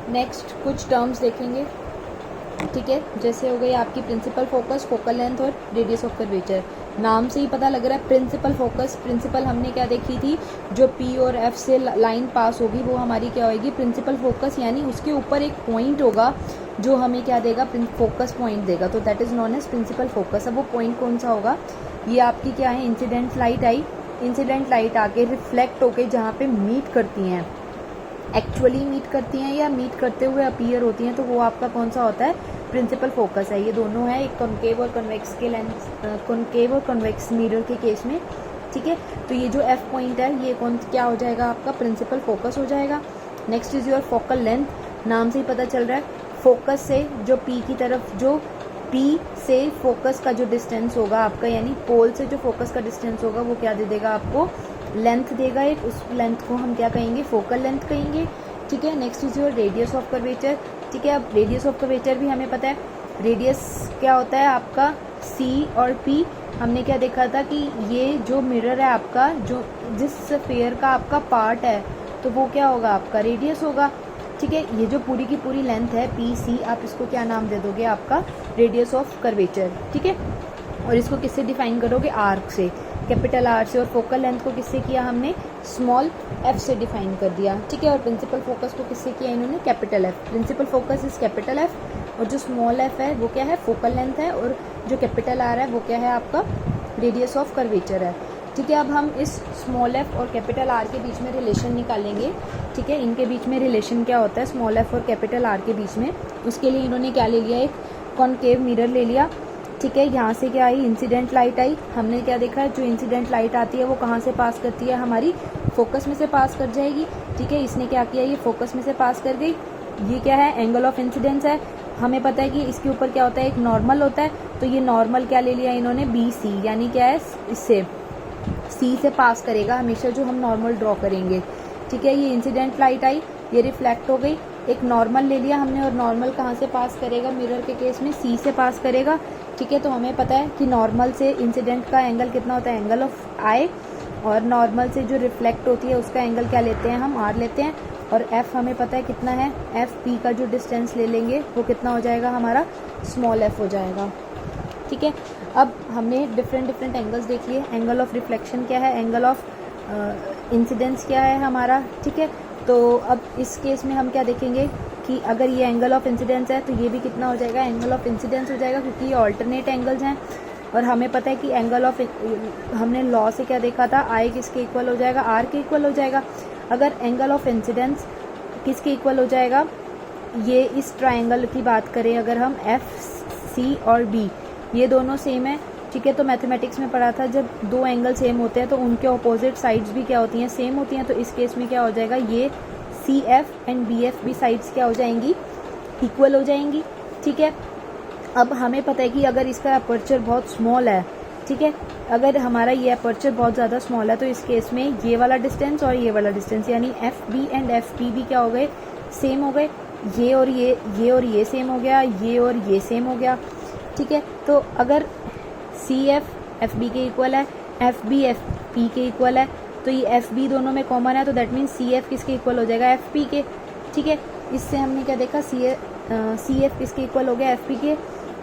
Next कुछ terms देखेंगे, ठीक है। जैसे हो गई आपकी प्रिंसिपल फोकस, फोकल लेंथ और रेडियस ऑफ कर्वेचर। नाम से ही पता लग रहा है प्रिंसिपल फोकस। प्रिंसिपल हमने क्या देखी थी, जो पी और एफ से लाइन पास होगी वो हमारी क्या होगी, प्रिंसिपल फोकस, यानी उसके ऊपर एक पॉइंट होगा जो हमें क्या देगा, फोकस पॉइंट देगा, तो that is known as principal focus. अब वो पॉइंट कौन सा होगा, ये आपकी क्या है, इंसिडेंट लाइट आई। इंसिडेंट लाइट आके रिफ्लेक्ट होके जहाँ पे मीट करती हैं, एक्चुअली मीट करती हैं या मीट करते हुए अपीयर होती हैं, तो वो आपका कौन सा होता है, प्रिंसिपल फोकस है। ये दोनों है, एक कॉनकेव और कन्वेक्स के लेंस, कॉनकेव और कन्वेक्स मिरर के केस में, ठीक है। तो ये जो एफ पॉइंट है ये कौन क्या हो जाएगा, आपका प्रिंसिपल फोकस हो जाएगा। Next is your focal length. नाम से ही पता चल रहा है फोकस से जो पी की तरफ, जो पी से फोकस का जो डिस्टेंस होगा आपका, यानी पोल से जो फोकस का डिस्टेंस होगा वो क्या दे देगा आपको, लेंथ देगा एक। उस लेंथ को हम क्या कहेंगे, फोकल लेंथ कहेंगे, ठीक है। Next is your radius of curvature, ठीक है। अब रेडियस ऑफ कर्वेचर भी हमें पता है, रेडियस क्या होता है आपका, सी और पी। हमने क्या देखा था कि ये जो मिरर है आपका, जो जिस स्फीयर का आपका पार्ट है, तो वो क्या होगा आपका, रेडियस होगा, ठीक है। ये जो पूरी की पूरी लेंथ है पी सी, आप इसको क्या नाम दे दोगे, आपका रेडियस ऑफ कर्वेचर, ठीक है। और इसको किससे डिफाइन करोगे, आर्क से, कैपिटल आर से। और फोकल लेंथ को किससे किया हमने, स्मॉल एफ से डिफाइन कर दिया, ठीक है। और प्रिंसिपल फोकस को किससे किया इन्होंने, capital F. Principal focus is capital F, और जो स्मॉल एफ है वो क्या है, फोकल लेंथ है, और जो कैपिटल आर है वो क्या है आपका, रेडियस ऑफ कर्वेचर है, ठीक है। अब हम इस स्मॉल एफ और कैपिटल आर के बीच में रिलेशन निकालेंगे, ठीक है। इनके बीच में रिलेशन क्या होता है, स्मॉल एफ और कैपिटल आर के बीच में। उसके लिए इन्होंने क्या ले लिया, एक कॉनकेव मिरर ले लिया, ठीक है। यहाँ से क्या आई, इंसिडेंट लाइट आई। हमने क्या देखा है, जो इंसिडेंट लाइट आती है वो कहाँ से पास करती है, हमारी फोकस में से पास कर जाएगी, ठीक है। इसने क्या किया, ये फोकस में से पास कर गई। ये क्या है, एंगल ऑफ इंसिडेंस है। हमें पता है कि इसके ऊपर क्या होता है, एक नॉर्मल होता है, तो ये नॉर्मल क्या ले लिया इन्होंने, बी सी, यानी क्या है, इससे सी से पास करेगा हमेशा जो हम नॉर्मल ड्रॉ करेंगे, ठीक है। ये इंसिडेंट लाइट आई, ये रिफ्लेक्ट हो गई, एक नॉर्मल ले लिया हमने, और नॉर्मल कहाँ से पास करेगा, मिरर के केस में सी से पास करेगा, ठीक है। तो हमें पता है कि नॉर्मल से इंसिडेंट का एंगल कितना होता है, एंगल ऑफ आई, और नॉर्मल से जो रिफ्लेक्ट होती है उसका एंगल क्या लेते हैं हम, आर लेते हैं। और एफ हमें पता है कितना है, एफ पी का जो डिस्टेंस ले लेंगे वो कितना हो जाएगा हमारा, स्मॉल एफ हो जाएगा, ठीक है। अब हमने डिफरेंट एंगल्स देख लिए। एंगल ऑफ रिफ्लेक्शन क्या है, एंगल ऑफ इंसिडेंस क्या है हमारा, ठीक है। तो अब इस केस में हम क्या देखेंगे कि अगर ये एंगल ऑफ इंसिडेंस है तो ये भी कितना हो जाएगा, एंगल ऑफ इंसिडेंस हो जाएगा, क्योंकि ये ऑल्टरनेट एंगल्स हैं। और हमें पता है कि एंगल ऑफ, हमने लॉ से क्या देखा था, आई किसके इक्वल हो जाएगा, आर के इक्वल हो जाएगा। अगर एंगल ऑफ इंसिडेंस किसके इक्वल हो जाएगा, ये इस ट्राइंगल की बात करें अगर हम, एफ सी और बी ये दोनों सेम है, ठीक है। तो मैथमेटिक्स में पढ़ा था जब दो एंगल सेम होते हैं तो उनके ऑपोजिट साइड्स भी क्या होती हैं, सेम होती हैं। तो इस केस में क्या हो जाएगा, ये C F and B F भी साइड्स क्या हो जाएंगी, इक्वल हो जाएंगी, ठीक है। अब हमें पता है कि अगर इसका अपर्चर बहुत स्मॉल है, ठीक है, अगर हमारा ये अपर्चर बहुत ज़्यादा स्मॉल है तो इस केस में ये वाला डिस्टेंस और ये वाला डिस्टेंस, यानी F B and F P भी क्या हो गए, सेम हो गए। ये और ये सेम हो गया, ये और ये सेम हो गया, ठीक है। तो अगर सी एफ एफ बी के इक्वल है, एफ बी एफ पी के इक्वल है, तो ये एफ बी दोनों में कॉमन है, तो दैट मीन्स सी एफ किसके इक्वल हो जाएगा, एफ पी के, ठीक है। इससे हमने क्या देखा, सी एफ किसके इक्वल हो गया, एफ पी के।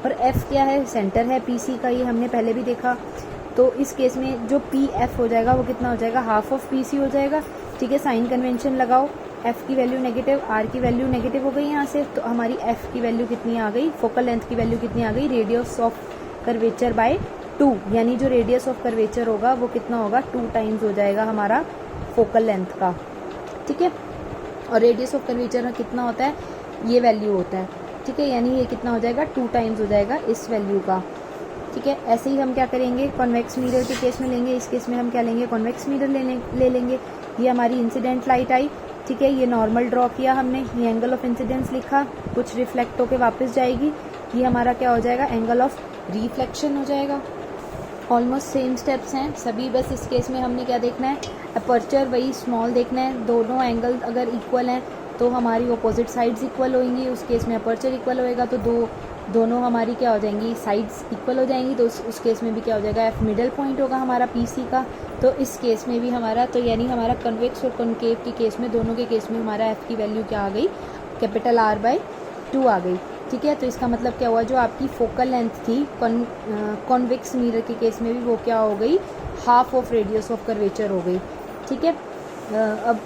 और एफ क्या है, सेंटर है पी सी का, ये हमने पहले भी देखा। तो इस केस में जो पी एफ हो जाएगा वो कितना हो जाएगा, हाफ ऑफ पी सी हो जाएगा, ठीक है। साइन कन्वेंशन लगाओ, एफ की वैल्यू नेगेटिव, आर की वैल्यू नेगेटिव हो गई यहाँ से, तो हमारी एफ की वैल्यू कितनी आ गई, फोकल लेंथ की वैल्यू कितनी आ गई, रेडियस ऑफ कर्वेचर बाय 2, यानी जो रेडियस ऑफ कर्वेचर होगा वो कितना होगा, 2 टाइम्स हो जाएगा हमारा फोकल लेंथ का, ठीक है। और रेडियस ऑफ कर्वेचर में कितना होता है, ये वैल्यू होता है, ठीक है, यानी ये कितना हो जाएगा, 2 टाइम्स हो जाएगा इस वैल्यू का, ठीक है। ऐसे ही हम क्या करेंगे, कॉन्वेक्स मिरर के केस में लेंगे, इस केस में हम क्या लेंगे, कॉन्वेक्स मिरर ले लेंगे। ये हमारी इंसिडेंट लाइट आई, ठीक है, ये नॉर्मल ड्रॉ किया हमने, ये एंगल ऑफ इंसिडेंस लिखा, कुछ रिफ्लेक्ट होके वापस जाएगी, ये हमारा क्या हो जाएगा, एंगल ऑफ रिफ्लेक्शन हो जाएगा। ऑलमोस्ट सेम स्टेप्स हैं सभी, बस इस केस में हमने क्या देखना है, अपर्चर वही स्मॉल देखना है, दोनों एंगल अगर इक्वल हैं तो हमारी अपोजिट साइड्स इक्वल होंगी, उस केस में अपर्चर इक्वल होएगा तो दोनों हमारी क्या हो जाएंगी, साइड्स इक्वल हो जाएंगी, तो उस केस में भी क्या हो जाएगा, एफ मिडल पॉइंट होगा हमारा पीसी का। तो इस केस में भी हमारा, तो यानी हमारा कन्वेक्स और कॉनकेव के केस में, दोनों के केस में हमारा एफ की वैल्यू क्या आ गई, कैपिटल R बाई 2 आ गई। ठीक है, तो इसका मतलब क्या हुआ, जो आपकी फोकल लेंथ थी कॉन्वेक्स मिरर के केस में भी वो क्या हो गई, half of radius of curvature हो गई। ठीक है, अब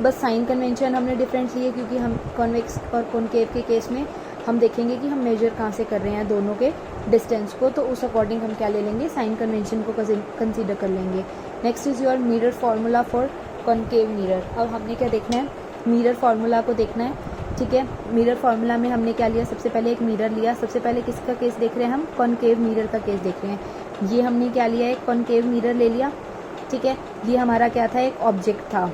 बस साइन कन्वेंशन हमने डिफरेंट लिए, क्योंकि हम कॉन्वेक्स और कॉनकेव के केस में हम देखेंगे कि हम मेजर कहाँ से कर रहे हैं दोनों के डिस्टेंस को, तो उस अकॉर्डिंग हम क्या ले लेंगे, साइन कन्वेंशन को कंसीडर कर लेंगे। Next is your mirror formula for concave mirror. अब हमने क्या देखना है, मिरर फार्मूला को देखना है। ठीक है, मिरर फार्मूला में हमने क्या लिया, सबसे पहले एक मिरर लिया। सबसे पहले किसका केस देख रहे हैं हम, कॉनकेव मिरर का केस देख रहे हैं। ये हमने क्या लिया, एक कॉनकेव मिरर ले लिया। ठीक है, ये हमारा क्या था, एक ऑब्जेक्ट था।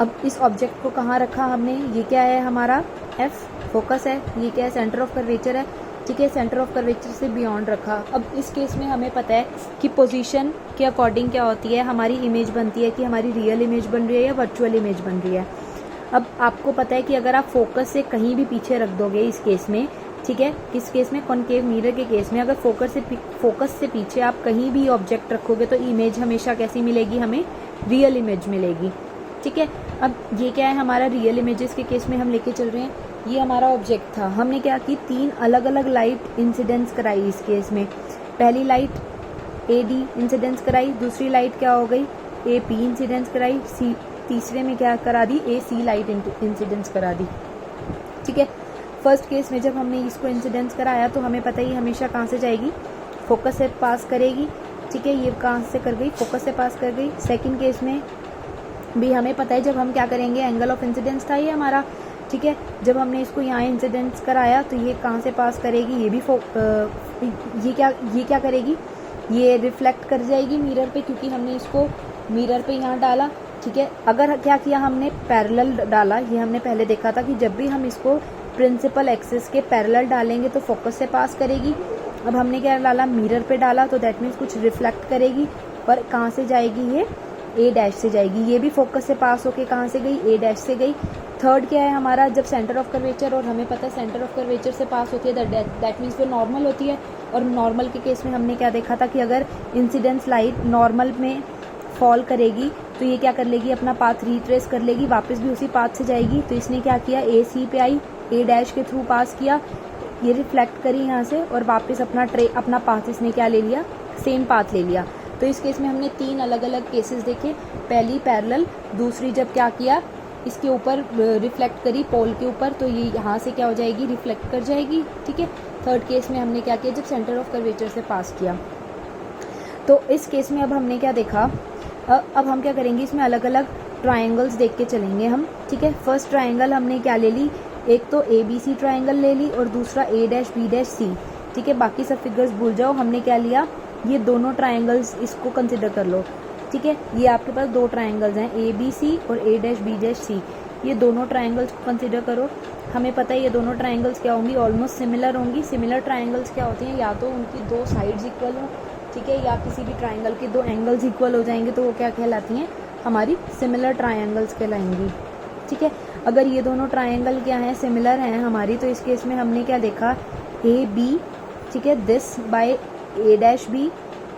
अब इस ऑब्जेक्ट को कहाँ रखा हमने, ये क्या है हमारा एफ फोकस है, ये क्या है सेंटर ऑफ कर्वेचर है। ठीक है, सेंटर ऑफ कर्वेचर से बियॉन्ड रखा। अब इस केस में हमें पता है कि पोजीशन के अकॉर्डिंग क्या होती है, हमारी इमेज बनती है कि हमारी रियल इमेज बन रही है या वर्चुअल इमेज बन रही है। अब आपको पता है कि अगर आप फोकस से कहीं भी पीछे रख दोगे इस केस में, ठीक है, किस केस में, कॉनकेव मिरर के केस में, अगर फोकस से पीछे आप कहीं भी ऑब्जेक्ट रखोगे तो इमेज हमेशा कैसी मिलेगी, हमें रियल इमेज मिलेगी। ठीक है, अब ये क्या है हमारा रियल इमेजेस के केस में हम लेके चल रहे हैं। ये हमारा ऑब्जेक्ट था, हमने क्या की, 3 अलग अलग लाइट इंसिडेंस कराई इस केस में। पहली लाइट AD इंसिडेंस कराई, दूसरी लाइट क्या हो गई, AP इंसिडेंस कराई, तीसरे में क्या करा दी, AC लाइट इंसिडेंस करा दी। ठीक है, फर्स्ट केस में जब हमने इसको इंसिडेंस कराया तो हमें पता ही हमेशा कहाँ से जाएगी, फोकस से पास करेगी। ठीक है, ये कहाँ से कर गई, फोकस से पास कर गई। सेकंड केस में भी हमें पता है जब हम क्या करेंगे, एंगल ऑफ इंसिडेंस था ये हमारा। ठीक है, जब हमने इसको यहाँ इंसिडेंस कराया तो ये कहाँ से पास करेगी, ये भी ये क्या करेगी, ये रिफ्लेक्ट कर जाएगी मिरर पे, क्योंकि हमने इसको मिरर पे यहाँ डाला। ठीक है, अगर क्या किया हमने, पैरेलल डाला। ये हमने पहले देखा था कि जब भी हम इसको प्रिंसिपल एक्सिस के पैरेलल डालेंगे तो फोकस से पास करेगी। अब हमने क्या डाला, मिरर पे डाला, तो दैट मीन्स कुछ रिफ्लेक्ट करेगी। पर कहाँ से जाएगी, ये A' से जाएगी। ये भी फोकस से पास होके कहाँ से गई, A' से गई। थर्ड क्या है हमारा, जब सेंटर ऑफ कर्वेचर, और हमें पता है सेंटर ऑफ कर्वेचर से पास होती है दैट मीन्स वो नॉर्मल होती है। और नॉर्मल के केस में हमने क्या देखा था कि अगर इंसिडेंस लाइट नॉर्मल में फॉल करेगी तो ये क्या कर लेगी, अपना पाथ रिट्रेस कर लेगी, वापस भी उसी पाथ से जाएगी। तो इसने क्या किया, AC पे आई, A' के थ्रू पास किया, ये रिफ्लेक्ट करी यहाँ से, और वापस अपना पाथ इसने क्या ले लिया, सेम पाथ ले लिया। तो इस केस में हमने 3 अलग अलग केसेस देखे। पहली पैरेलल, दूसरी जब क्या किया, इसके ऊपर रिफ्लेक्ट करी पोल के ऊपर, तो ये यहाँ से क्या हो जाएगी, रिफ्लेक्ट कर जाएगी। ठीक है, थर्ड केस में हमने क्या किया, जब सेंटर ऑफ कर्वेचर से पास किया। तो इस केस में अब हमने क्या देखा, अब हम क्या करेंगे, इसमें अलग अलग ट्रायंगल्स देख के चलेंगे हम। ठीक है, फर्स्ट ट्रायंगल हमने क्या ले ली, एक तो ABC ट्रायंगल ले ली और दूसरा A'-B'-C। ठीक है, बाकी सब फिगर्स भूल जाओ, हमने क्या लिया, ये दोनों ट्रायंगल्स इसको कंसिडर कर लो। ठीक है, ये आपके पास 2 ट्रायंगल्स हैं, ABC और A'-B'-C। ये दोनों ट्रायंगल्स को कंसिडर करो। हमें पता है ये दोनों ट्रायंगल्स क्या होंगी, ऑलमोस्ट सिमिलर होंगी। सिमिलर ट्रायंगल्स क्या होती हैं, या तो उनकी 2 साइड्स इक्वल हो, ठीक है, या किसी भी ट्रायंगल के 2 एंगल्स इक्वल हो जाएंगे तो वो क्या कहलाती हैं, हमारी सिमिलर ट्रायंगल्स कहलाएंगी। ठीक है, अगर ये दोनों ट्रायंगल क्या हैं, सिमिलर हैं हमारी, तो इस केस में हमने क्या देखा, AB, ठीक है, दिस बाय A'-B,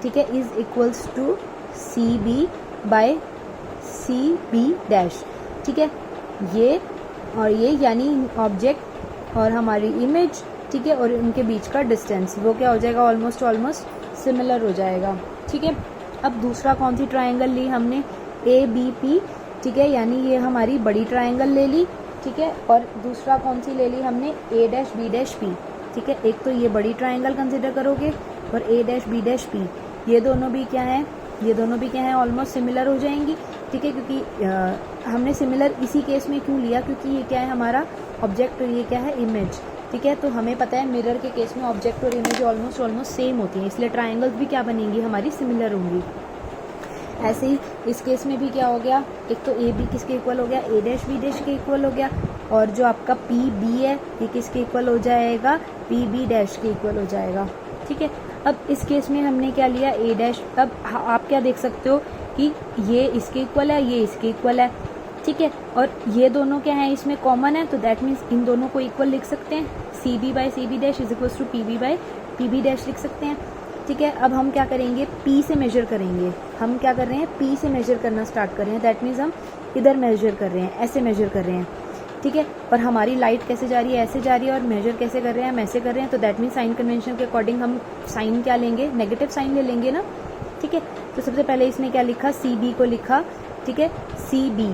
ठीक है, is equals to CB by CB'। ठीक है, ये और ये यानी ऑब्जेक्ट और हमारी इमेज, ठीक है, और उनके बीच का डिस्टेंस वो क्या हो जाएगा, ऑलमोस्ट सिमिलर हो जाएगा। ठीक है, अब दूसरा कौन सी ट्रायंगल ली हमने, ABP। ठीक है, यानी ये हमारी बड़ी ट्रायंगल ले ली। ठीक है, और दूसरा कौन सी ले ली हमने, A'-B'-P। ठीक है, एक तो ये बड़ी ट्रायंगल कंसिडर करोगे और A'-B'-P, ये दोनों भी क्या है, ऑलमोस्ट सिमिलर हो जाएंगी। ठीक है, क्योंकि हमने सिमिलर इसी केस में क्यों लिया, क्योंकि ये क्या है हमारा ऑब्जेक्ट और ये क्या है इमेज। ठीक है, तो हमें पता है मिरर के केस में ऑब्जेक्ट और इमेज ऑलमोस्ट सेम होती हैं, इसलिए ट्रायंगल्स भी क्या बनेंगी, हमारी सिमिलर होंगी। ऐसे ही इस केस में भी क्या हो गया, एक तो AB किसके इक्वल हो गया, A'-B' के इक्वल हो गया, और जो आपका PB है ये किसके इक्वल हो जाएगा, PB' के इक्वल हो जाएगा। ठीक है, अब इस केस में हमने क्या लिया, A'। अब आप क्या देख सकते हो कि ये इसके इक्वल है, ये इसके इक्वल है। ठीक है, और ये दोनों क्या है, इसमें कॉमन है, तो दैट मीन्स इन दोनों को इक्वल लिख सकते हैं, CB by CB' is equals to PB by PB' लिख सकते हैं। ठीक है, अब हम क्या करेंगे, P से मेजर करेंगे। हम क्या कर रहे हैं, P से मेजर करना स्टार्ट कर रहे हैं, दैट मीन्स हम इधर मेजर कर रहे हैं, ऐसे मेजर कर रहे हैं। ठीक है। और हमारी लाइट कैसे जा रही है, ऐसे जा रही है, और मेजर कैसे कर रहे हैं, हम ऐसे कर रहे हैं, तो दैट मीन्स साइन कन्वेंशन के अकॉर्डिंग हम साइन क्या लेंगे, नेगेटिव साइन ले लेंगे ना, ठीक है। तो सबसे पहले इसने क्या लिखा, सी बी को लिखा, ठीक है, सी बी,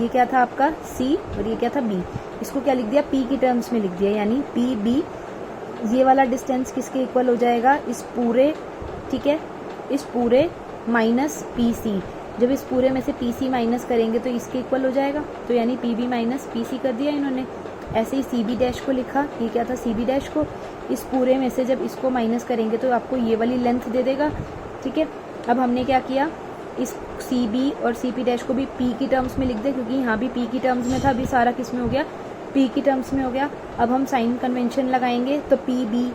ये क्या था आपका सी और ये क्या था बी, इसको क्या लिख दिया, पी की टर्म्स में लिख दिया, यानी पी बी। ये वाला डिस्टेंस किसके इक्वल हो जाएगा, इस पूरे, ठीक है, इस पूरे माइनस पी सी, जब इस पूरे में से पी सी माइनस करेंगे तो इसके इक्वल हो जाएगा, तो यानी P B minus P C कर दिया इन्होंने। ऐसे ही सी बी डैश को लिखा, ये क्या था सी बी डैश को, इस पूरे में से जब इसको माइनस करेंगे तो आपको ये वाली लेंथ दे देगा, ठीक है। अब हमने क्या किया, इस सी बी और सी पी डैश को भी पी की टर्म्स में लिख दे, क्योंकि यहाँ भी पी की टर्म्स में था, अभी सारा किस में हो गया, पी की टर्म्स में हो गया। अब हम साइन कन्वेंशन लगाएंगे, तो पी बी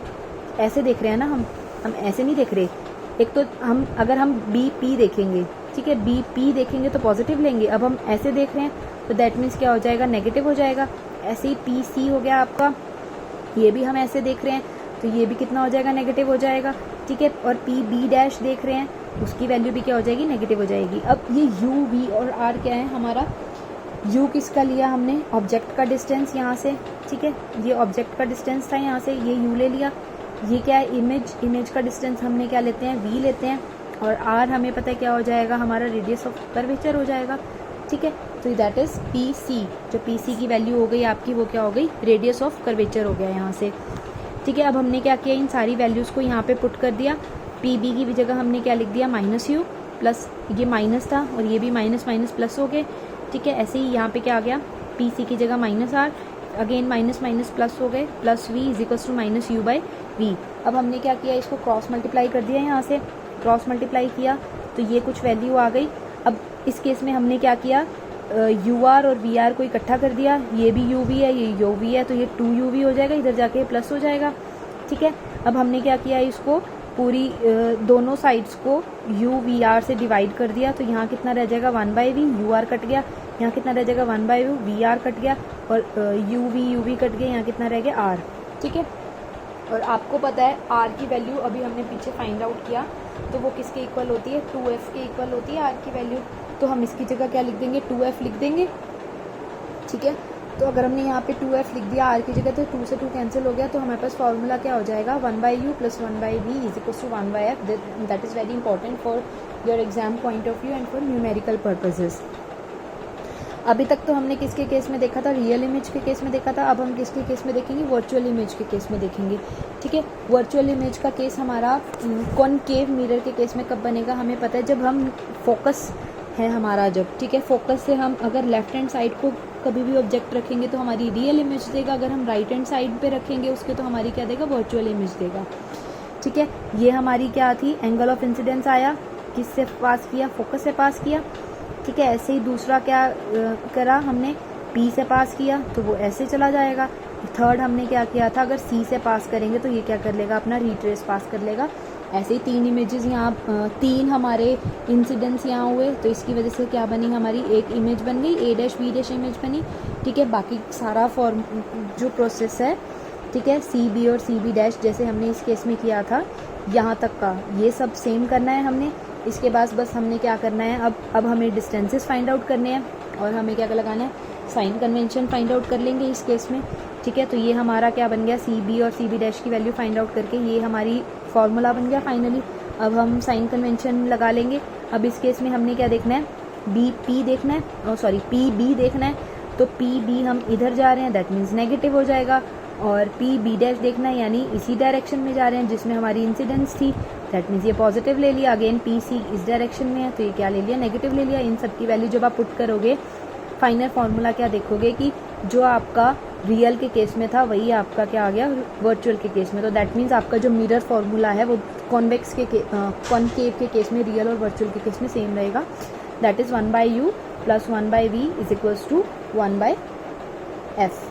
ऐसे देख रहे हैं ना, हम ऐसे नहीं देख रहे। एक तो हम अगर हम बी पी देखेंगे, ठीक है, बी पी देखेंगे तो पॉजिटिव लेंगे, अब हम ऐसे देख रहे हैं तो दैट मीन्स क्या हो जाएगा, नेगेटिव हो जाएगा। ऐसे ही पी सी हो गया आपका, ये भी हम ऐसे देख रहे हैं तो ये भी कितना हो जाएगा, नेगेटिव हो जाएगा, ठीक है। और पी बी डैश देख रहे हैं, उसकी वैल्यू भी क्या हो जाएगी, नेगेटिव हो जाएगी। अब ये यू वी और आर क्या है हमारा, यू किसका लिया हमने, ऑब्जेक्ट का डिस्टेंस यहाँ से, ठीक है, ये ऑब्जेक्ट का डिस्टेंस था यहाँ से, ये यू ले लिया। ये क्या है, इमेज का डिस्टेंस हमने क्या लेते हैं, वी लेते हैं। और आर हमें पता है क्या हो जाएगा, हमारा रेडियस ऑफ कर्वेचर हो जाएगा, ठीक है। तो दैट इज पी सी, जो पी सी की वैल्यू हो गई आपकी, वो क्या हो गई, रेडियस ऑफ कर्वेचर हो गया यहाँ से, ठीक है। अब हमने क्या किया, इन सारी वैल्यूज़ को यहाँ पे पुट कर दिया। पी बी की जगह हमने क्या लिख दिया, माइनस यू प्लस, ये माइनस था और ये भी माइनस माइनस प्लस हो गए, ठीक है। ऐसे ही यहाँ पे क्या आ गया, पी सी की जगह minus R, again minus minus plus हो गए, plus V is equals to minus U by V. अब हमने क्या किया, इसको क्रॉस मल्टीप्लाई कर दिया, यहाँ से क्रॉस मल्टीप्लाई किया तो ये कुछ वैल्यू आ गई। अब इस केस में हमने क्या किया, यू आर और वी आर को इकट्ठा कर दिया, ये भी यू वी है, ये यू वी है, तो ये 2 UV हो जाएगा, इधर जाके प्लस हो जाएगा, ठीक है। अब हमने क्या किया, इसको पूरी दोनों साइड्स को यू वी आर से डिवाइड कर दिया, तो यहाँ कितना रह जाएगा, 1/v, यू आर कट गया, यहाँ कितना रह जाएगा 1/u, वी आर कट गया, और यू वी कट गया, यहाँ कितना रह गया आर, ठीक है। और आपको पता है आर की वैल्यू अभी हमने पीछे फाइंड आउट किया, तो वो किसके इक्वल होती है, 2f के इक्वल होती है आर की वैल्यू। तो हम इसकी जगह क्या लिख देंगे, 2f लिख देंगे, ठीक है। तो अगर हमने यहाँ पे 2f लिख दिया आर की जगह, तो 2 से 2 कैंसिल हो गया, तो हमारे पास फॉर्मूला क्या हो जाएगा, 1/u plus 1/v is equal to 1/f। That is very important for your exam point of view and for numerical purposes. अभी तक तो हमने किसके केस में देखा था, रियल इमेज के केस में देखा था। अब हम किसके केस में देखेंगे, वर्चुअल इमेज के केस में देखेंगे, ठीक है। वर्चुअल इमेज का केस हमारा कॉनकेव मिरर के केस में कब बनेगा, हमें पता है जब हम फोकस है हमारा, जब, ठीक है, फोकस से हम अगर लेफ्ट हैंड साइड को कभी भी ऑब्जेक्ट रखेंगे तो हमारी रियल इमेज देगा, अगर हम राइट हैंड साइड पे रखेंगे उसके तो हमारी क्या देगा, वर्चुअल इमेज देगा, ठीक है। ये हमारी क्या थी, एंगल ऑफ इंसिडेंस आया, किससे पास किया, फोकस से पास किया, ठीक है। ऐसे ही दूसरा क्या करा हमने, पी से पास किया तो वो ऐसे चला जाएगा। थर्ड हमने क्या किया था, अगर सी से पास करेंगे तो ये क्या कर लेगा, अपना रिट्रेस पास कर लेगा। ऐसे ही 3 इमेजेस यहाँ, 3 हमारे इंसिडेंट्स यहाँ हुए, तो इसकी वजह से क्या बनी, हमारी एक इमेज बन गई, ए डैश बी डैश इमेज बनी, ठीक है। बाकी सारा फॉर्म जो प्रोसेस है, ठीक है, सी बी और सी बी डैश जैसे हमने इस केस में किया था यहाँ तक का, ये सब सेम करना है हमने। इसके बाद बस हमने क्या करना है, अब हमें डिस्टेंसेस फाइंड आउट करने हैं और हमें क्या लगाना है, साइन कन्वेंशन फाइंड आउट कर लेंगे इस केस में, ठीक है। तो ये हमारा क्या बन गया, सी बी और सी बी डैश की वैल्यू फाइंड आउट करके ये हमारी फॉर्मूला बन गया फाइनली। अब हम साइन कन्वेंशन लगा लेंगे। अब इस केस में हमने क्या देखना है, बी पी देखना है, सॉरी पी बी देखना है, तो पी बी हम इधर जा रहे हैं, दैट मीन्स नेगेटिव हो जाएगा, और पी बी डैश देखना है, यानी इसी डायरेक्शन में जा रहे हैं जिसमें हमारी इंसिडेंस थी, दैट मीन्स ये पॉजिटिव ले लिया। अगेन पी सी इस डायरेक्शन में है तो ये क्या ले लिया, नेगेटिव ले लिया। इन सब की वैल्यू जब आप पुट करोगे, फाइनल फार्मूला क्या देखोगे कि जो आपका रियल के केस में था वही आपका क्या आ गया वर्चुअल के केस में, तो दैट मीन्स आपका जो मिरर फार्मूला है वो कॉन्वेक्स के कॉनकेव के केस में, रियल और वर्चुअल के केस में सेम रहेगा। That is 1/u plus 1/v is equals to 1/f।